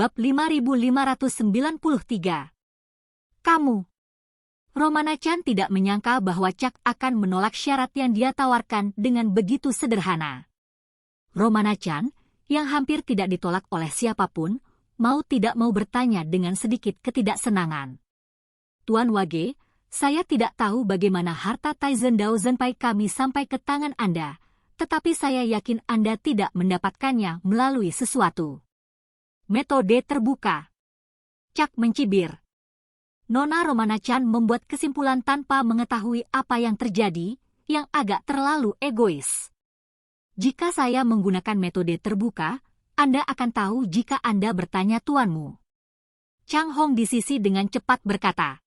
Bab 5593. Kamu. Romana-chan tidak menyangka bahwa Chuck akan menolak syarat yang dia tawarkan dengan begitu sederhana. Romana-chan, yang hampir tidak ditolak oleh siapapun, mau tidak mau bertanya dengan sedikit ketidaksenangan. Tuan Wage, saya tidak tahu bagaimana harta Taizen Dao Zenpai kami sampai ke tangan Anda, tetapi saya yakin Anda tidak mendapatkannya melalui sesuatu metode terbuka. Chuck mencibir. Nona Romana-chan membuat kesimpulan tanpa mengetahui apa yang terjadi, yang agak terlalu egois. Jika saya menggunakan metode terbuka, Anda akan tahu jika Anda bertanya tuanmu. Chang Hong di sisi dengan cepat berkata,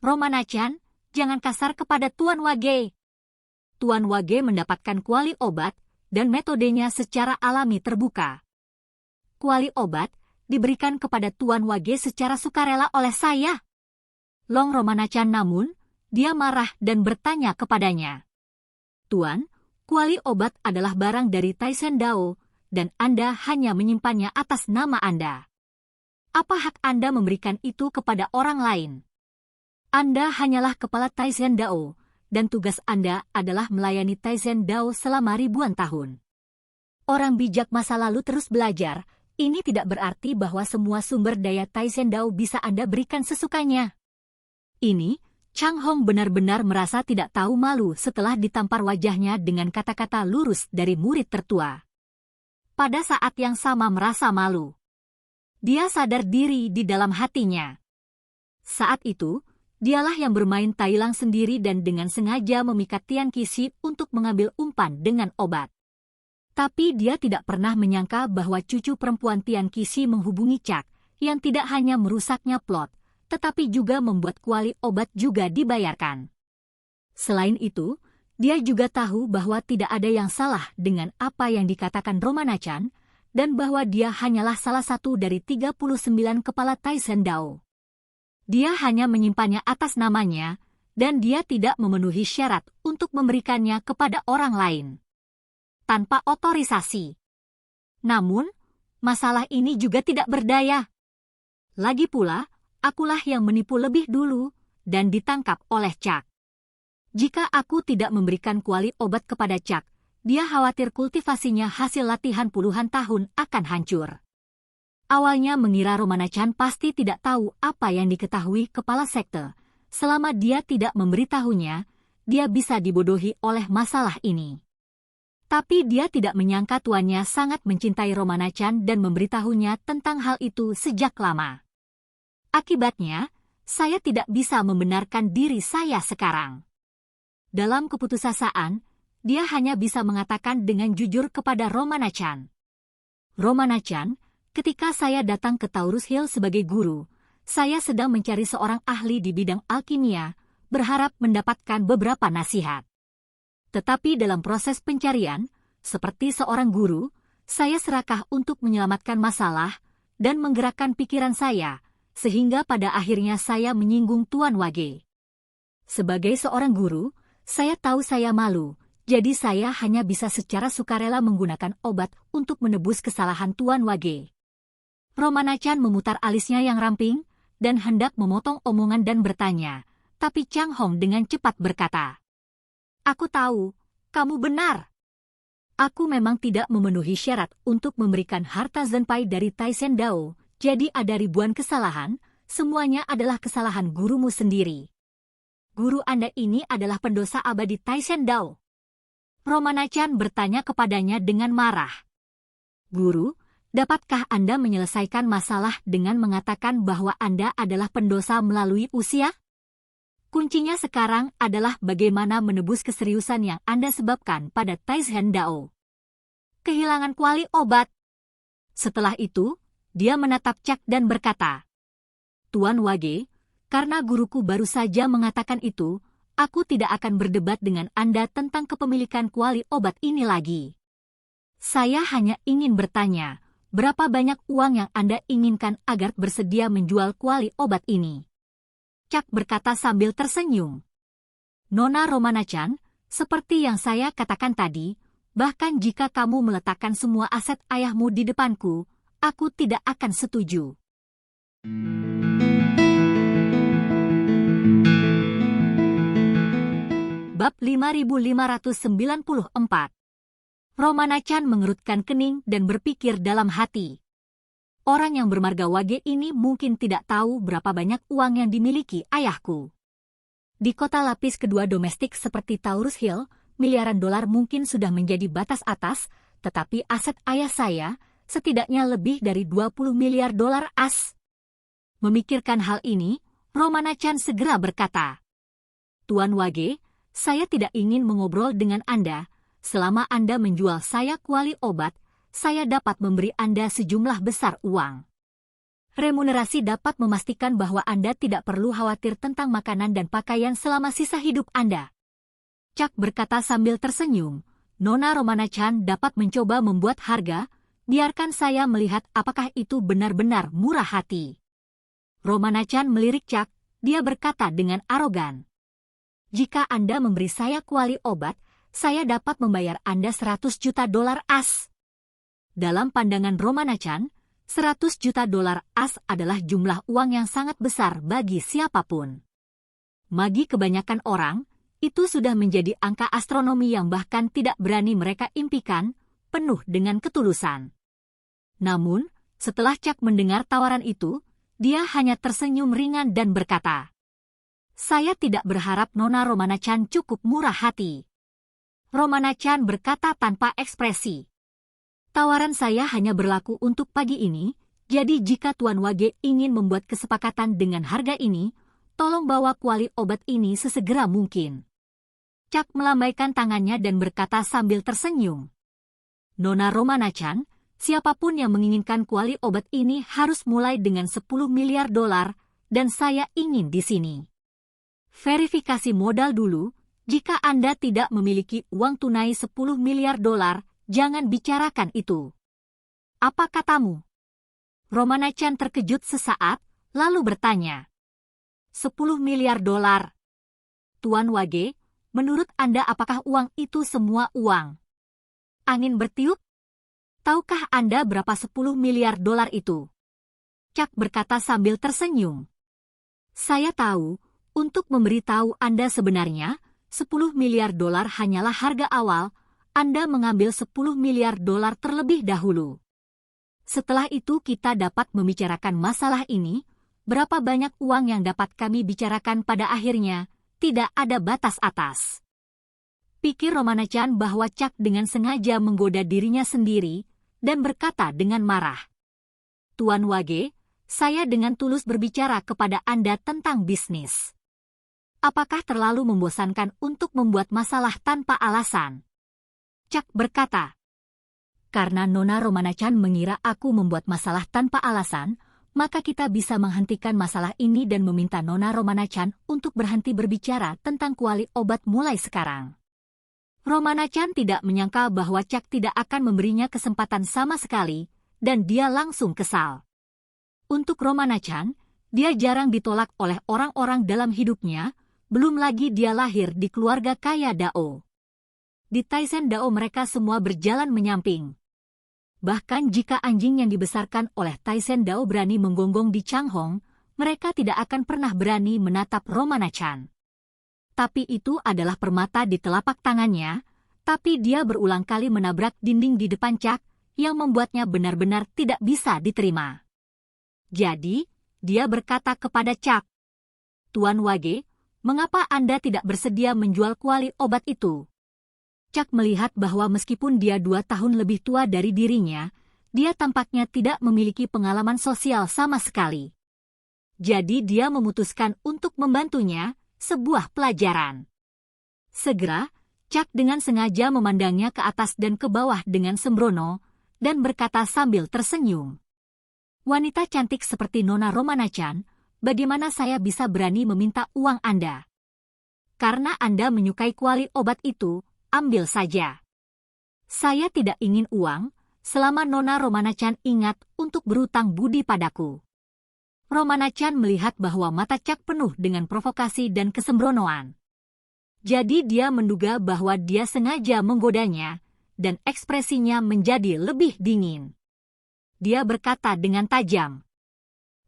Romana-chan, jangan kasar kepada Tuan Wage. Tuan Wage mendapatkan kuali obat, dan metodenya secara alami terbuka. Kuali obat diberikan kepada Tuan Wage secara sukarela oleh saya. Long Romana-chan namun, dia marah dan bertanya kepadanya. Tuan, kuali obat adalah barang dari Taizen Dao, dan Anda hanya menyimpannya atas nama Anda. Apa hak Anda memberikan itu kepada orang lain? Anda hanyalah kepala Taizen Dao, dan tugas Anda adalah melayani Taizen Dao selama ribuan tahun. Orang bijak masa lalu terus belajar. Ini tidak berarti bahwa semua sumber daya Taizen Dao bisa Anda berikan sesukanya. Ini, Chang Hong benar-benar merasa tidak tahu malu setelah ditampar wajahnya dengan kata-kata lurus dari murid tertua. Pada saat yang sama merasa malu. Dia sadar diri di dalam hatinya. Saat itu, dialah yang bermain tailang sendiri dan dengan sengaja memikat Tian Qixi untuk mengambil umpan dengan obat. Tapi dia tidak pernah menyangka bahwa cucu perempuan Tian Qixi menghubungi Chuck, yang tidak hanya merusaknya plot, tetapi juga membuat kuali obat juga dibayarkan. Selain itu, dia juga tahu bahwa tidak ada yang salah dengan apa yang dikatakan Romana-chan, dan bahwa dia hanyalah salah satu dari 39 kepala Taizen Dao. Dia hanya menyimpannya atas namanya, dan dia tidak memenuhi syarat untuk memberikannya kepada orang lain tanpa otorisasi. Namun, masalah ini juga tidak berdaya. Lagi pula, akulah yang menipu lebih dulu dan ditangkap oleh Chuck. Jika aku tidak memberikan kuali obat kepada Chuck, dia khawatir kultivasinya hasil latihan puluhan tahun akan hancur. Awalnya mengira Romana-chan pasti tidak tahu apa yang diketahui kepala sekte. Selama dia tidak memberitahunya, dia bisa dibodohi oleh masalah ini. Tapi dia tidak menyangka tuannya sangat mencintai Romana-chan dan memberitahunya tentang hal itu sejak lama. Akibatnya, saya tidak bisa membenarkan diri saya sekarang. Dalam keputusasaan, dia hanya bisa mengatakan dengan jujur kepada Romana-chan. Romana-chan, ketika saya datang ke Taurus Hill sebagai guru, saya sedang mencari seorang ahli di bidang alkimia, berharap mendapatkan beberapa nasihat. Tetapi dalam proses pencarian, seperti seorang guru, saya serakah untuk menyelamatkan masalah dan menggerakkan pikiran saya, sehingga pada akhirnya saya menyinggung Tuan Wage. Sebagai seorang guru, saya tahu saya malu, jadi saya hanya bisa secara sukarela menggunakan obat untuk menebus kesalahan Tuan Wage. Romana-chan memutar alisnya yang ramping, dan hendak memotong omongan dan bertanya, tapi Chang Hong dengan cepat berkata, Aku tahu, kamu benar. Aku memang tidak memenuhi syarat untuk memberikan harta Zenpai dari Taizen Dao, jadi ada ribuan kesalahan, semuanya adalah kesalahan gurumu sendiri. Guru Anda ini adalah pendosa abadi Taizen Dao. Romana-chan bertanya kepadanya dengan marah. Guru, dapatkah Anda menyelesaikan masalah dengan mengatakan bahwa Anda adalah pendosa melalui usia? Kuncinya sekarang adalah bagaimana menebus keseriusan yang Anda sebabkan pada Taizen Dao. Kehilangan kuali obat. Setelah itu, dia menatap Chuck dan berkata, Tuan Wage, karena guruku baru saja mengatakan itu, aku tidak akan berdebat dengan Anda tentang kepemilikan kuali obat ini lagi. Saya hanya ingin bertanya, berapa banyak uang yang Anda inginkan agar bersedia menjual kuali obat ini? Chuck berkata sambil tersenyum. Nona Romana-chan, seperti yang saya katakan tadi, bahkan jika kamu meletakkan semua aset ayahmu di depanku, aku tidak akan setuju. Bab 5594. Romana Chan mengerutkan kening dan berpikir dalam hati. Orang yang bermarga Wage ini mungkin tidak tahu berapa banyak uang yang dimiliki ayahku. Di kota lapis kedua domestik seperti Taurus Hill, miliaran dolar mungkin sudah menjadi batas atas, tetapi aset ayah saya setidaknya lebih dari 20 miliar dolar as. Memikirkan hal ini, Romana Chan segera berkata, "Tuan Wage, saya tidak ingin mengobrol dengan Anda. Selama Anda menjual saya kuali obat, saya dapat memberi Anda sejumlah besar uang. Remunerasi dapat memastikan bahwa Anda tidak perlu khawatir tentang makanan dan pakaian selama sisa hidup Anda." Chuck berkata sambil tersenyum, "Nona Romana Chan dapat mencoba membuat harga, biarkan saya melihat apakah itu benar-benar murah hati." Romana Chan melirik Chuck, dia berkata dengan arogan, "Jika Anda memberi saya kuali obat, saya dapat membayar Anda 100 juta dolar as." Dalam pandangan Romana Chan, 100 juta dolar as adalah jumlah uang yang sangat besar bagi siapapun. Bagi kebanyakan orang, itu sudah menjadi angka astronomi yang bahkan tidak berani mereka impikan, penuh dengan ketulusan. Namun, setelah Chuck mendengar tawaran itu, dia hanya tersenyum ringan dan berkata, "Saya tidak berharap Nona Romana Chan cukup murah hati." Romana Chan berkata tanpa ekspresi, "Tawaran saya hanya berlaku untuk pagi ini, jadi jika Tuan Wage ingin membuat kesepakatan dengan harga ini, tolong bawa kuali obat ini sesegera mungkin." Chuck melambaikan tangannya dan berkata sambil tersenyum, "Nona Romana Chan, siapapun yang menginginkan kuali obat ini harus mulai dengan 10 miliar dolar, dan saya ingin di sini. Verifikasi modal dulu. Jika Anda tidak memiliki uang tunai 10 miliar dolar, jangan bicarakan itu. Apa katamu?" Romana Chan terkejut sesaat, lalu bertanya, 10 miliar dolar. Tuan Wage, menurut Anda apakah uang itu semua uang? Angin bertiup? Tahukah Anda berapa 10 miliar dolar itu? Chuck berkata sambil tersenyum, "Saya tahu, untuk memberitahu Anda sebenarnya, 10 miliar dolar hanyalah harga awal, Anda mengambil 10 miliar dolar terlebih dahulu. Setelah itu kita dapat membicarakan masalah ini, berapa banyak uang yang dapat kami bicarakan pada akhirnya, tidak ada batas atas." Pikir Romana Chan bahwa Chuck dengan sengaja menggoda dirinya sendiri, dan berkata dengan marah, "Tuan Wage, saya dengan tulus berbicara kepada Anda tentang bisnis. Apakah terlalu membosankan untuk membuat masalah tanpa alasan?" Chuck berkata, "Karena Nona Romana Chan mengira aku membuat masalah tanpa alasan, maka kita bisa menghentikan masalah ini dan meminta Nona Romana Chan untuk berhenti berbicara tentang kuali obat mulai sekarang." Romana Chan tidak menyangka bahwa Chuck tidak akan memberinya kesempatan sama sekali, dan dia langsung kesal. Untuk Romana Chan, dia jarang ditolak oleh orang-orang dalam hidupnya, belum lagi dia lahir di keluarga kaya Dao. Di Taisen Dao mereka semua berjalan menyamping. Bahkan jika anjing yang dibesarkan oleh Taisen Dao berani menggonggong di Changhong, mereka tidak akan pernah berani menatap Romana Chan. Tapi itu adalah permata di telapak tangannya, tapi dia berulang kali menabrak dinding di depan Chuck, yang membuatnya benar-benar tidak bisa diterima. Jadi, dia berkata kepada Chuck, "Tuan Wage, mengapa Anda tidak bersedia menjual kuali obat itu?" Chuck melihat bahwa meskipun dia 2 tahun lebih tua dari dirinya, dia tampaknya tidak memiliki pengalaman sosial sama sekali. Jadi dia memutuskan untuk membantunya, sebuah pelajaran. Segera, Chuck dengan sengaja memandangnya ke atas dan ke bawah dengan sembrono, dan berkata sambil tersenyum, "Wanita cantik seperti Nona Romana Chan, bagaimana saya bisa berani meminta uang Anda? Karena Anda menyukai kuali obat itu, ambil saja. Saya tidak ingin uang, selama Nona Romana Chan ingat untuk berutang budi padaku." Romana Chan melihat bahwa mata Chuck penuh dengan provokasi dan kesembronoan. Jadi dia menduga bahwa dia sengaja menggodanya, dan ekspresinya menjadi lebih dingin. dia berkata dengan tajam.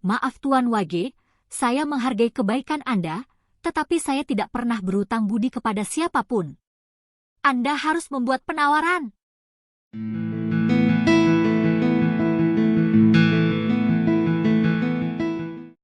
Maaf Tuan Wage, saya menghargai kebaikan Anda, tetapi saya tidak pernah berutang budi kepada siapapun. Anda harus membuat penawaran.